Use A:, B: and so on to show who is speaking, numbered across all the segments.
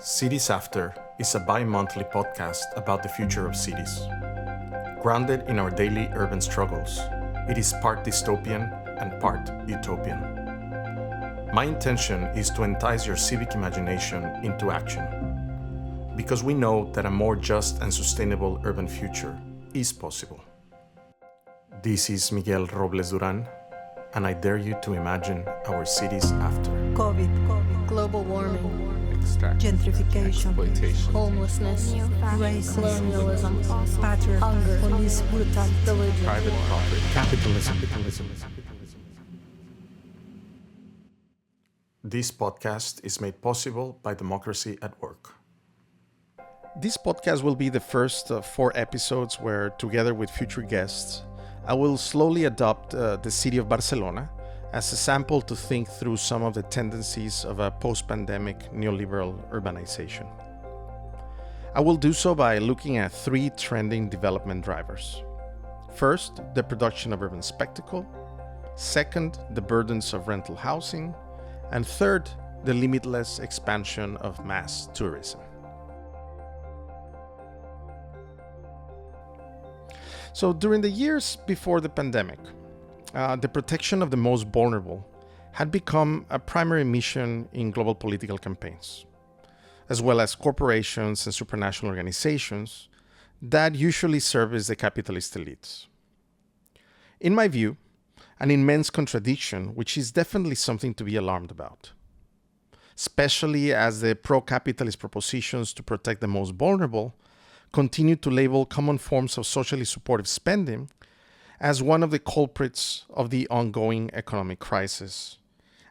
A: Cities After is a bi-monthly podcast about the future of cities. Grounded in our daily urban struggles, it is part dystopian and part utopian. My intention is to entice your civic imagination into action, because we know that a more just and sustainable urban future is possible. This is Miguel Robles-Duran, and I dare you to imagine our cities after.
B: COVID, global warming,
C: gentrification,
B: exploitation, homelessness,
C: racism,
B: colonialism,
C: patriarchy,
B: hunger,
C: police brutality,
B: religion,
A: Private property. Capitalism. This podcast is made possible by Democracy at Work.
D: This podcast will be the first of 4 episodes where, together with future guests, I will slowly adopt the city of Barcelona as a sample to think through some of the tendencies of a post-pandemic neoliberal urbanization. I will do so by looking at 3 trending development drivers. First, the production of urban spectacle. Second, the burdens of rental housing. And third, the limitless expansion of mass tourism. So during the years before the pandemic, the protection of the most vulnerable had become a primary mission in global political campaigns, as well as corporations and supranational organizations that usually service the capitalist elites. In my view, an immense contradiction, which is definitely something to be alarmed about, especially as the pro-capitalist propositions to protect the most vulnerable continue to label common forms of socially supportive spending as one of the culprits of the ongoing economic crisis.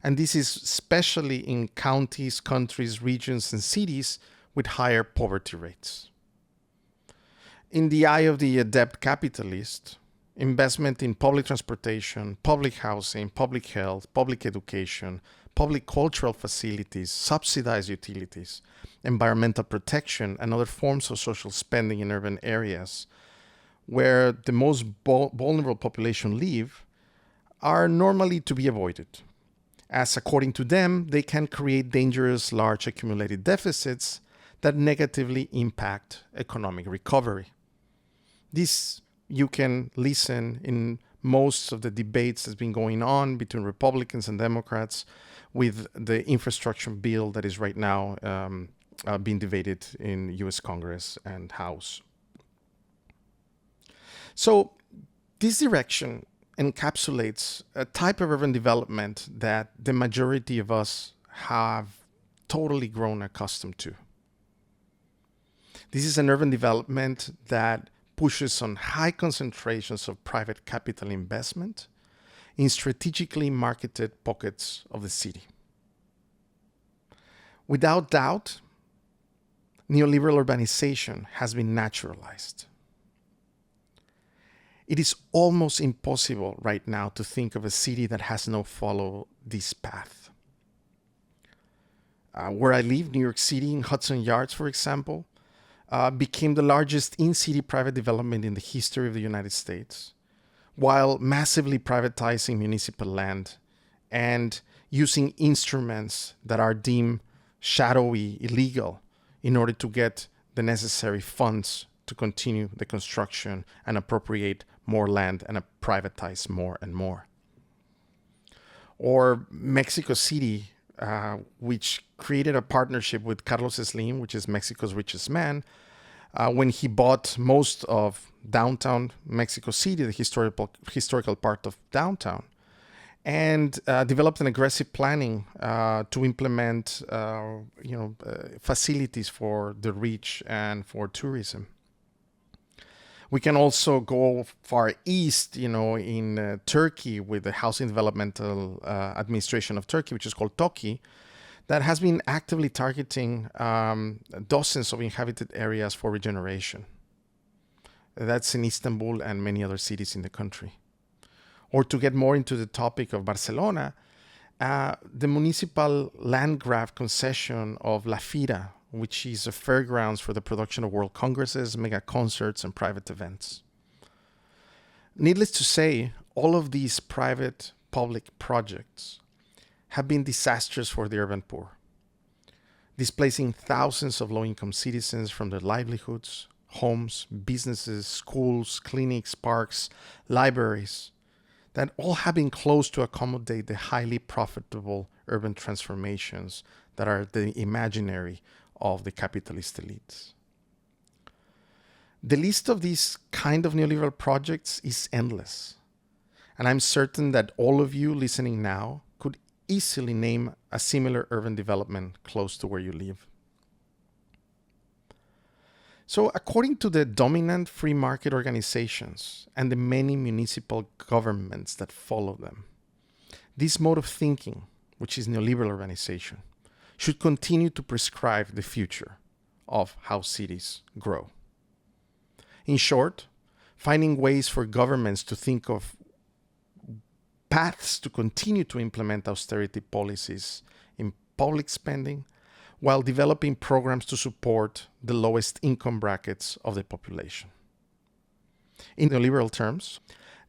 D: And this is especially in counties, countries, regions, and cities with higher poverty rates. In the eye of the adept capitalist, investment in public transportation, public housing, public health, public education, public cultural facilities, subsidized utilities, environmental protection, and other forms of social spending in urban areas where the most vulnerable population live are normally to be avoided, as according to them, they can create dangerous large accumulated deficits that negatively impact economic recovery. This you can listen in most of the debates that's been going on between Republicans and Democrats with the infrastructure bill that is right now being debated in US Congress and House. So this direction encapsulates a type of urban development that the majority of us have totally grown accustomed to. This is an urban development that pushes on high concentrations of private capital investment in strategically marketed pockets of the city. Without doubt, neoliberal urbanization has been naturalized. It is almost impossible right now to think of a city that has not followed this path. Where I live, New York City, in Hudson Yards, for example, became the largest in-city private development in the history of the United States, while massively privatizing municipal land and using instruments that are deemed shadowy, illegal, in order to get the necessary funds to continue the construction and appropriate more land and privatize more and more. Or Mexico City, which created a partnership with Carlos Slim, which is Mexico's richest man, when he bought most of downtown Mexico City, the historical part of downtown, and developed an aggressive planning to implement facilities for the rich and for tourism. We can also go far east, in Turkey with the Housing Developmental Administration of Turkey, which is called TOKİ, that has been actively targeting dozens of inhabited areas for regeneration. That's in Istanbul and many other cities in the country. Or to get more into the topic of Barcelona, the municipal land grab concession of La Fira, which is a fairgrounds for the production of world congresses, mega concerts, and private events. Needless to say, all of these private-public projects have been disastrous for the urban poor. displacing thousands of low-income citizens from their livelihoods, homes, businesses, schools, clinics, parks, libraries, that all have been closed to accommodate the highly profitable urban transformations that are the imaginary of the capitalist elites. The list of these kind of neoliberal projects is endless, and I'm certain that all of you listening now could easily name a similar urban development close to where you live. So according to the dominant free market organizations and the many municipal governments that follow them, this mode of thinking, which is neoliberal urbanization, should continue to prescribe the future of how cities grow. In short, finding ways for governments to think of paths to continue to implement austerity policies in public spending while developing programs to support the lowest income brackets of the population. In neoliberal terms,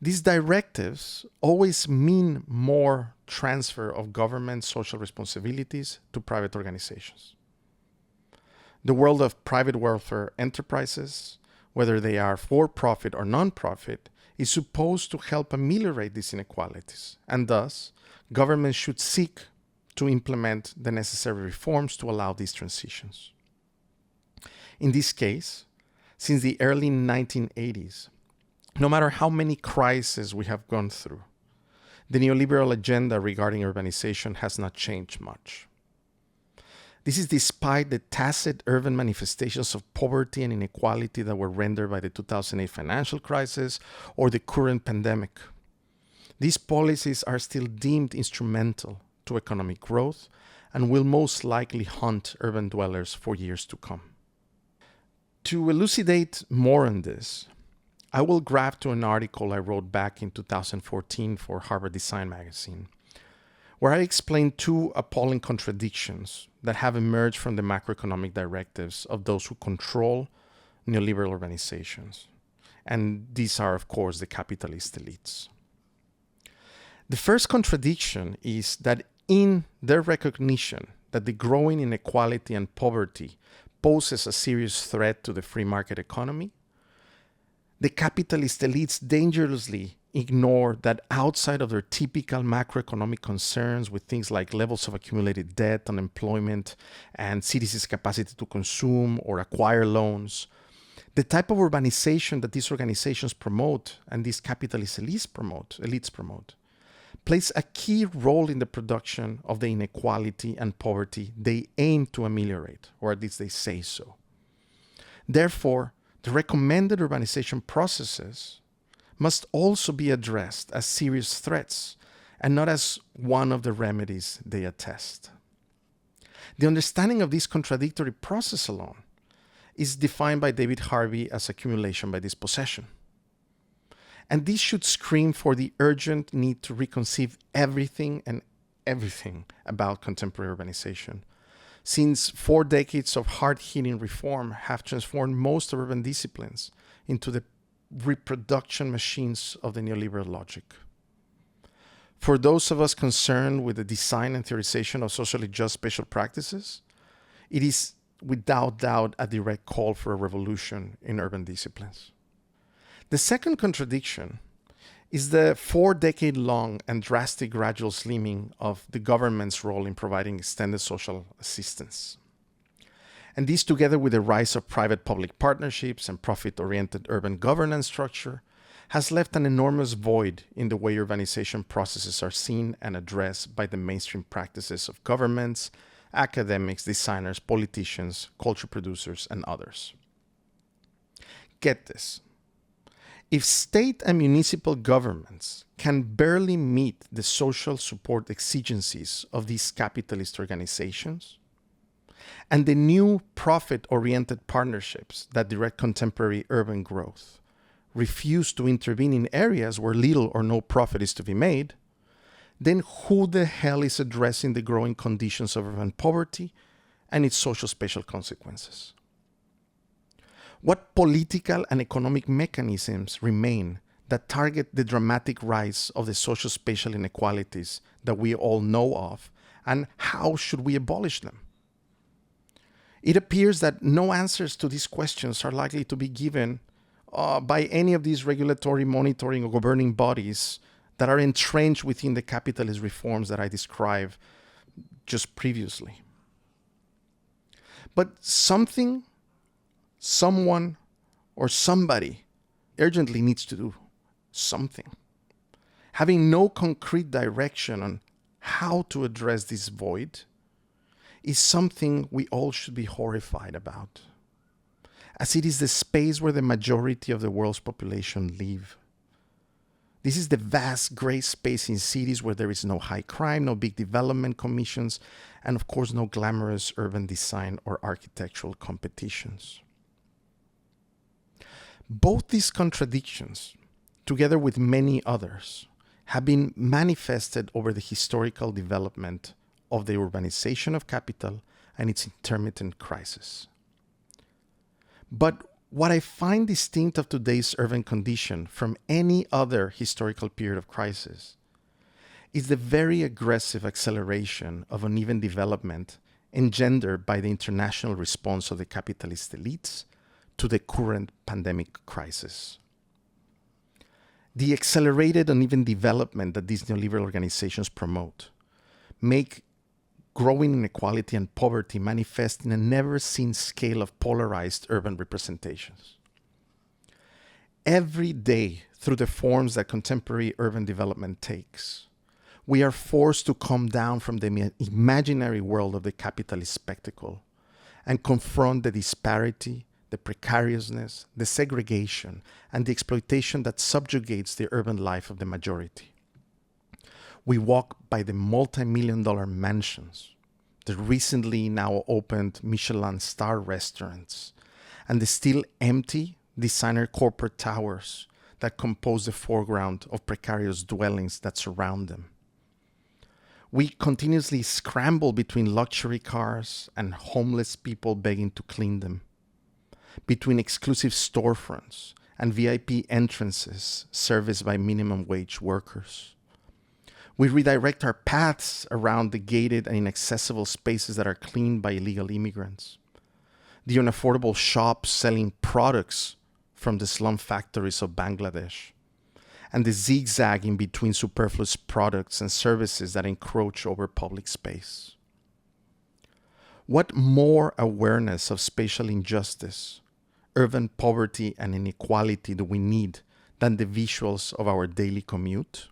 D: these directives always mean more transfer of government social responsibilities to private organizations. The world of private welfare enterprises, whether they are for-profit or non-profit, is supposed to help ameliorate these inequalities, and thus, governments should seek to implement the necessary reforms to allow these transitions. In this case, since the early 1980s, no matter how many crises we have gone through, the neoliberal agenda regarding urbanization has not changed much. This is despite the tacit urban manifestations of poverty and inequality that were rendered by the 2008 financial crisis or the current pandemic. These policies are still deemed instrumental to economic growth and will most likely haunt urban dwellers for years to come. To elucidate more on this, I will grab to an article I wrote back in 2014 for Harvard Design magazine, where I explained two appalling contradictions that have emerged from the macroeconomic directives of those who control neoliberal organizations. And these are, of course, the capitalist elites. The first contradiction is that in their recognition that the growing inequality and poverty poses a serious threat to the free market economy, the capitalist elites dangerously ignore that outside of their typical macroeconomic concerns with things like levels of accumulated debt, unemployment, and citizens' capacity to consume or acquire loans, the type of urbanization that these organizations promote and these capitalist elites promote, plays a key role in the production of the inequality and poverty they aim to ameliorate, or at least they say so. Therefore, the recommended urbanization processes must also be addressed as serious threats and not as one of the remedies they attest. The understanding of this contradictory process alone is defined by David Harvey as accumulation by dispossession. And this should scream for the urgent need to reconceive everything about contemporary urbanization, since 4 decades of hard-hitting reform have transformed most urban disciplines into the reproduction machines of the neoliberal logic. For those of us concerned with the design and theorization of socially just spatial practices, it is without doubt a direct call for a revolution in urban disciplines. The second contradiction is the 4-decade-long and drastic gradual slimming of the government's role in providing extended social assistance. And this, together with the rise of private-public partnerships and profit-oriented urban governance structure, has left an enormous void in the way urbanization processes are seen and addressed by the mainstream practices of governments, academics, designers, politicians, culture producers, and others. Get this. If state and municipal governments can barely meet the social support exigencies of these capitalist organizations, and the new profit-oriented partnerships that direct contemporary urban growth refuse to intervene in areas where little or no profit is to be made, then who the hell is addressing the growing conditions of urban poverty and its social spatial consequences? What political and economic mechanisms remain that target the dramatic rise of the social spatial inequalities that we all know of, and how should we abolish them? It appears that no answers to these questions are likely to be given by any of these regulatory, monitoring, or governing bodies that are entrenched within the capitalist reforms that I described just previously. But something, someone, or somebody urgently needs to do something. Having no concrete direction on how to address this void is something we all should be horrified about, as it is the space where the majority of the world's population live. This is the vast gray space in cities where there is no high crime, no big development commissions, and of course no glamorous urban design or architectural competitions. Both these contradictions, together with many others, have been manifested over the historical development of the urbanization of capital and its intermittent crisis. But what I find distinct of today's urban condition from any other historical period of crisis is the very aggressive acceleration of uneven development engendered by the international response of the capitalist elites to the current pandemic crisis. The accelerated uneven development that these neoliberal organizations promote make growing inequality and poverty manifest in a never-seen scale of polarized urban representations. Every day, through the forms that contemporary urban development takes, we are forced to come down from the imaginary world of the capitalist spectacle and confront the disparity, the precariousness, the segregation, and the exploitation that subjugates the urban life of the majority. We walk by the multi-million-dollar mansions, the recently now opened Michelin star restaurants, and the still empty designer corporate towers that compose the foreground of precarious dwellings that surround them. We continuously scramble between luxury cars and homeless people begging to clean them, between exclusive storefronts and VIP entrances serviced by minimum wage workers. We redirect our paths around the gated and inaccessible spaces that are cleaned by illegal immigrants, the unaffordable shops selling products from the slum factories of Bangladesh, and the zigzag in between superfluous products and services that encroach over public space. What more awareness of spatial injustice, urban poverty, and inequality do we need than the visuals of our daily commute?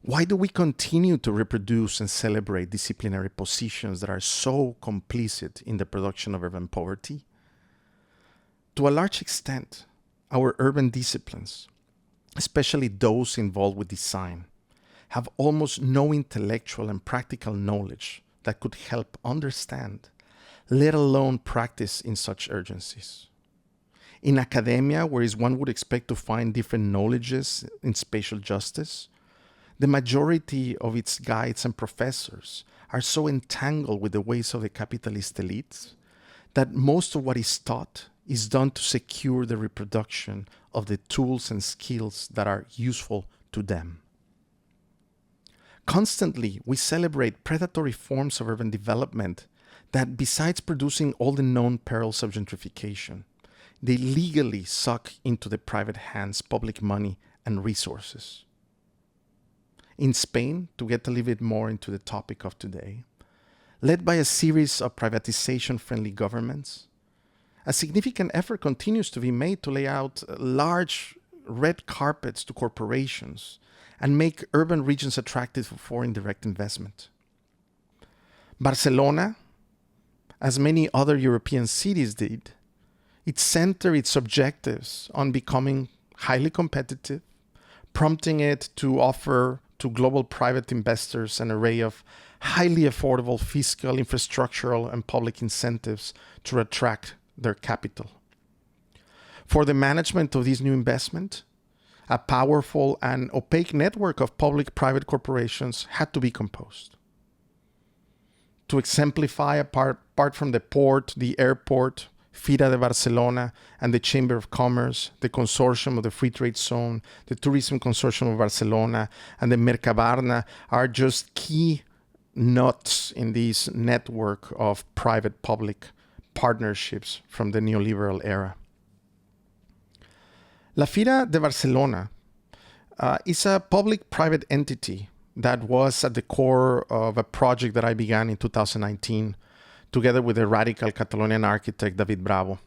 D: Why do we continue to reproduce and celebrate disciplinary positions that are so complicit in the production of urban poverty? To a large extent, our urban disciplines, especially those involved with design, have almost no intellectual and practical knowledge that could help understand, let alone practice in such urgencies. In academia, whereas one would expect to find different knowledges in spatial justice, the majority of its guides and professors are so entangled with the ways of the capitalist elites that most of what is taught is done to secure the reproduction of the tools and skills that are useful to them. Constantly, we celebrate predatory forms of urban development that, besides producing all the known perils of gentrification, they legally suck into the private hands public money and resources. In Spain, to get a little bit more into the topic of today, led by a series of privatization-friendly governments, a significant effort continues to be made to lay out large red carpets to corporations and make urban regions attractive for foreign direct investment. Barcelona, as many other European cities did, it centered its objectives on becoming highly competitive, prompting it to offer to global private investors an array of highly affordable fiscal, infrastructural, and public incentives to attract their capital. For the management of this new investment, a powerful and opaque network of public-private corporations had to be composed. To exemplify, apart from the port, the airport, Fira de Barcelona, and the Chamber of Commerce, the Consortium of the Free Trade Zone, the Tourism Consortium of Barcelona, and the Mercabarna are just key nuts in this network of private-public partnerships from the neoliberal era. La Fira de Barcelona is a public-private entity that was at the core of a project that I began in 2019 together with the radical Catalonian architect David Bravo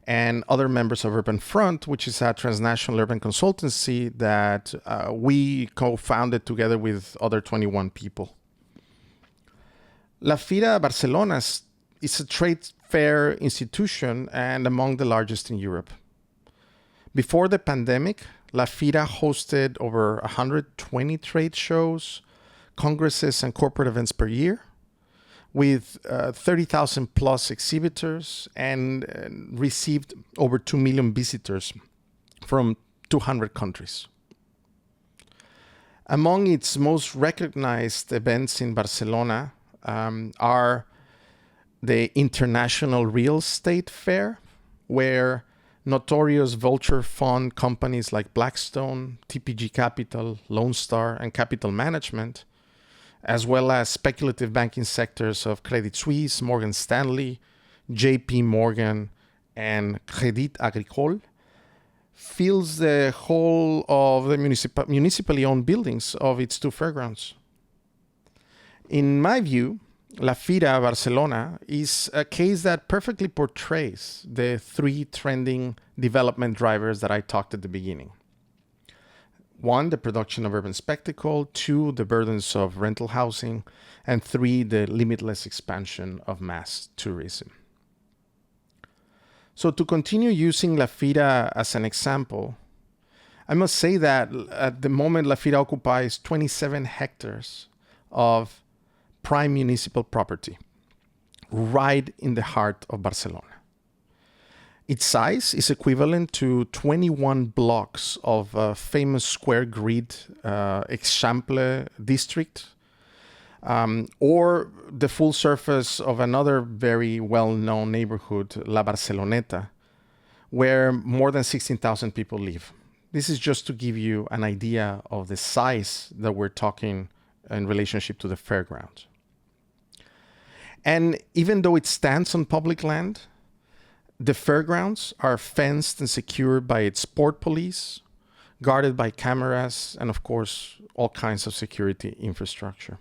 D: and other members of Urban Front, which is a transnational urban consultancy that we co-founded together with other 21 people. La Fira Barcelona is a trade fair institution and among the largest in Europe. Before the pandemic, La Fira hosted over 120 trade shows, congresses, and corporate events per year, with 30,000 plus exhibitors and received over 2 million visitors from 200 countries. Among its most recognized events in Barcelona are the International Real Estate Fair, where notorious vulture fund companies like Blackstone, TPG Capital, Lone Star, and Capital Management, as well as speculative banking sectors of Credit Suisse, Morgan Stanley, JP Morgan, and Crédit Agricole, fills the whole of the municipally owned buildings of its two fairgrounds. In my view, La Fira Barcelona is a case that perfectly portrays the three trending development drivers that I talked at the beginning. One, the production of urban spectacle. Two, the burdens of rental housing. And three, the limitless expansion of mass tourism. So to continue using La Fira as an example, I must say that at the moment La Fira occupies 27 hectares of prime municipal property right in the heart of Barcelona. Its size is equivalent to 21 blocks of a famous square grid Eixample district, or the full surface of another very well-known neighborhood, La Barceloneta, where more than 16,000 people live. This is just to give you an idea of the size that we're talking in relationship to the fairground. And even though it stands on public land, the fairgrounds are fenced and secured by its port police, guarded by cameras, and of course, all kinds of security infrastructure.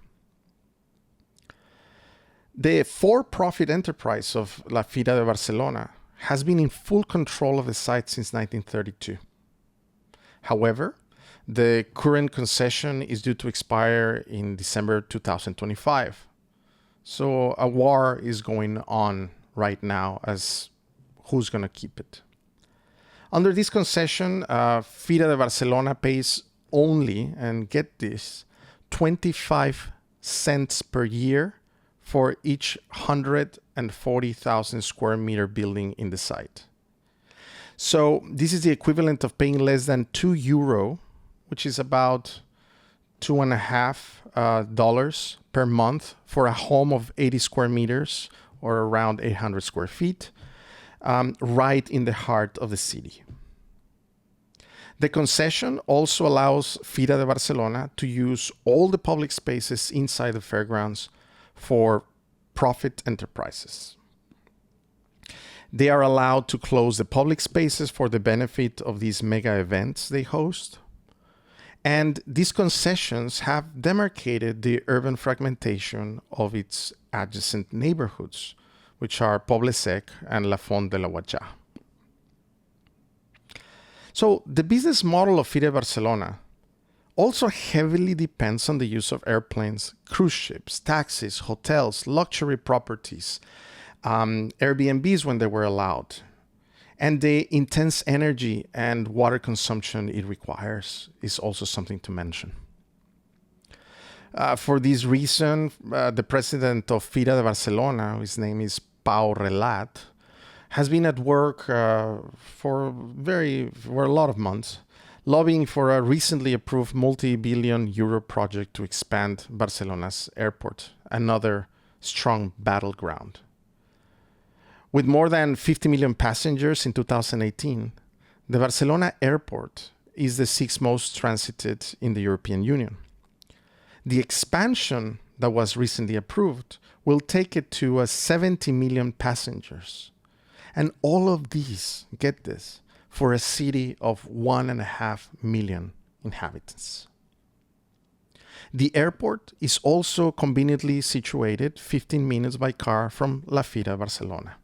D: The for-profit enterprise of La Fira de Barcelona has been in full control of the site since 1932. However, the current concession is due to expire in December 2025. So a war is going on right now as who's going to keep it. Under this concession, Fira de Barcelona pays only, and get this, 25 cents per year for each 140,000 square meter building in the site. So this is the equivalent of paying less than €2, which is about $2.50 per month for a home of 80 square meters or around 800 square feet, right in the heart of the city. The concession also allows Fira de Barcelona to use all the public spaces inside the fairgrounds for profit enterprises. They are allowed to close the public spaces for the benefit of these mega events they host. And these concessions have demarcated the urban fragmentation of its adjacent neighborhoods, which are Poble Sec and La Font de la Guatxà. So the business model of Fira de Barcelona also heavily depends on the use of airplanes, cruise ships, taxis, hotels, luxury properties, Airbnbs when they were allowed, and the intense energy and water consumption it requires is also something to mention. For this reason, the president of Fira de Barcelona, his name is Pau Relat, has been at work for a lot of months, lobbying for a recently approved multi-billion euro project to expand Barcelona's airport, another strong battleground. With more than 50 million passengers in 2018, the Barcelona airport is the sixth most transited in the European Union. The expansion that was recently approved will take it to 70 million passengers. And all of these, get this, for a city of 1.5 million inhabitants. The airport is also conveniently situated 15 minutes by car from La Fira de Barcelona.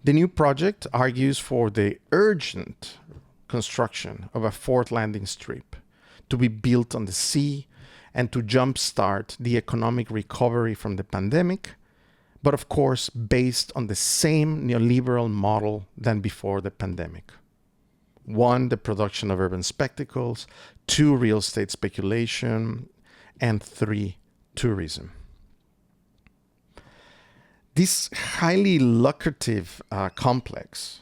D: The new project argues for the urgent construction of a fourth landing strip to be built on the sea and to jumpstart the economic recovery from the pandemic, but of course based on the same neoliberal model than before the pandemic. 1, the production of urban spectacles, 2, real estate speculation, and 3, tourism. This highly lucrative complex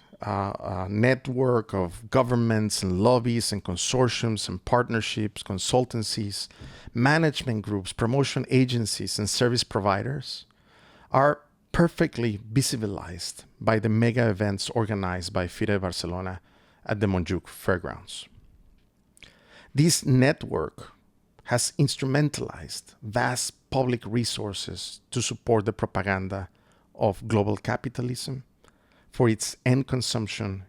D: network of governments and lobbies and consortiums and partnerships, consultancies, management groups, promotion agencies, and service providers are perfectly visibilized by the mega events organized by Fira de Barcelona at the Montjuic Fairgrounds. This network has instrumentalized vast public resources to support the propaganda of global capitalism for its end consumption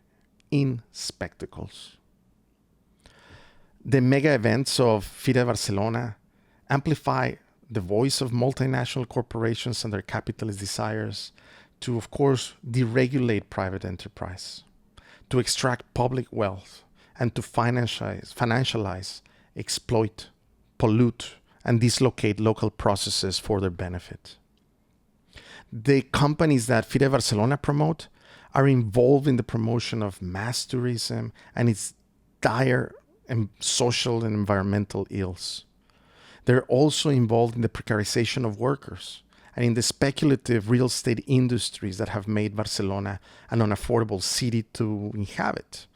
D: in spectacles. The mega events of Fira de Barcelona amplify the voice of multinational corporations and their capitalist desires to, of course, deregulate private enterprise, to extract public wealth, and to financialize, exploit, pollute, and dislocate local processes for their benefit. The companies that Fira de Barcelona promote are involved in the promotion of mass tourism and its dire social and environmental ills. They're also involved in the precarization of workers and in the speculative real estate industries that have made Barcelona an unaffordable city to inhabit.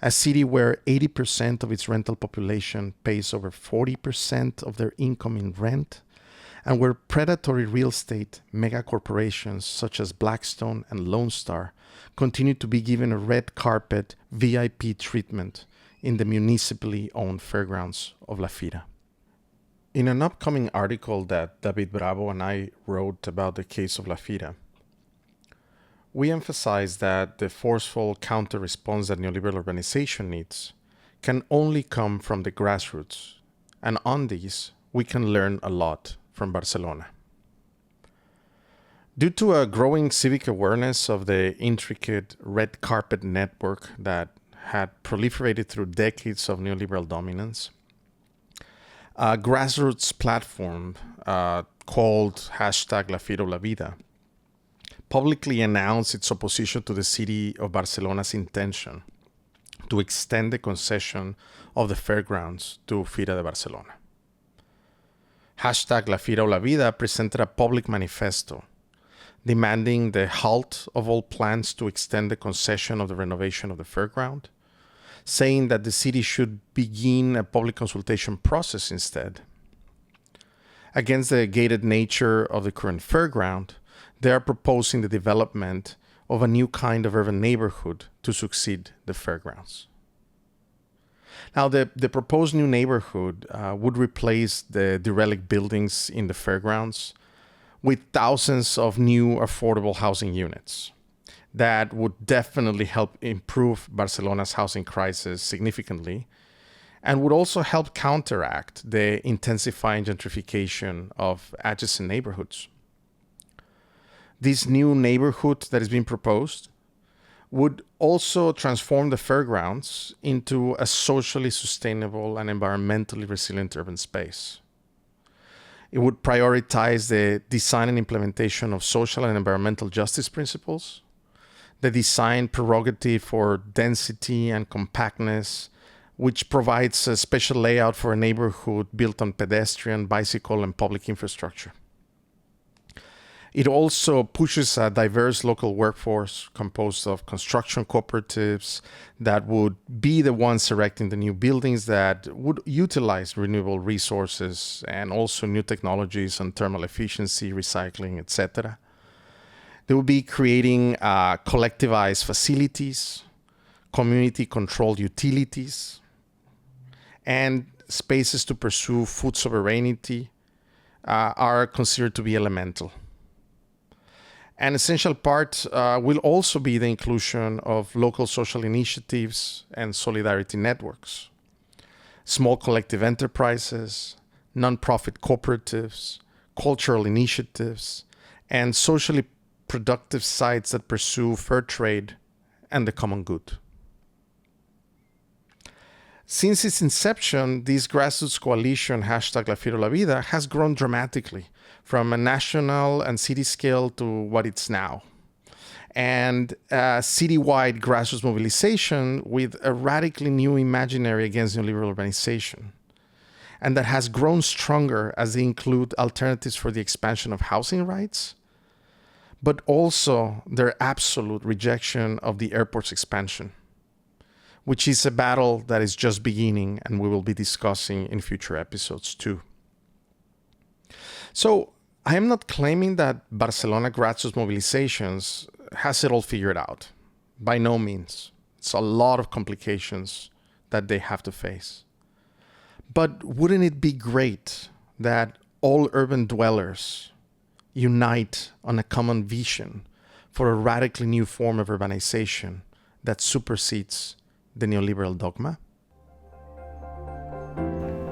D: A city where 80% of its rental population pays over 40% of their income in rent, and where predatory real estate mega corporations such as Blackstone and Lone Star continue to be given a red carpet VIP treatment in the municipally owned fairgrounds of La Fira. In an upcoming article that David Bravo and I wrote about the case of La Fira, we emphasize that the forceful counter-response that neoliberal urbanization needs can only come from the grassroots, and on these we can learn a lot from Barcelona. Due to a growing civic awareness of the intricate red carpet network that had proliferated through decades of neoliberal dominance, a grassroots platform called #LaFiroLaVida publicly announced its opposition to the city of Barcelona's intention to extend the concession of the fairgrounds to Fira de Barcelona. #LaFiroLaVida presented a public manifesto demanding the halt of all plans to extend the concession of the renovation of the fairground, saying that the city should begin a public consultation process instead. Against the gated nature of the current fairground, they are proposing the development of a new kind of urban neighborhood to succeed the fairgrounds. Now, the proposed new neighborhood would replace the derelict buildings in the fairgrounds with thousands of new affordable housing units that would definitely help improve Barcelona's housing crisis significantly and would also help counteract the intensifying gentrification of adjacent neighborhoods. This new neighborhood that is being proposed would also transform the fairgrounds into a socially sustainable and environmentally resilient urban space. It would prioritize the design and implementation of social and environmental justice principles, the design prerogative for density and compactness, which provides a special layout for a neighborhood built on pedestrian, bicycle, and public infrastructure. It also pushes a diverse local workforce composed of construction cooperatives that would be the ones erecting the new buildings that would utilize renewable resources and also new technologies on thermal efficiency, recycling, etc. They would be creating collectivized facilities, community-controlled utilities, and spaces to pursue food sovereignty are considered to be elemental. An essential part will also be the inclusion of local social initiatives and solidarity networks, small collective enterprises, non-profit cooperatives, cultural initiatives, and socially productive sites that pursue fair trade and the common good. Since its inception, this grassroots coalition, hashtag La Fira La Vida, has grown dramatically from a national and city scale to what it's now. And a citywide grassroots mobilization with a radically new imaginary against neoliberal urbanization. And that has grown stronger as they include alternatives for the expansion of housing rights, but also their absolute rejection of the airport's expansion, which is a battle that is just beginning and we will be discussing in future episodes too. So I am not claiming that Barcelona grassroots mobilizations has it all figured out. By no means. It's a lot of complications that they have to face. But wouldn't it be great that all urban dwellers unite on a common vision for a radically new form of urbanization that supersedes the neoliberal dogma?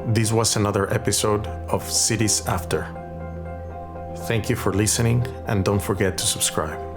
A: This was another episode of Cities After. Thank you for listening, and don't forget to subscribe.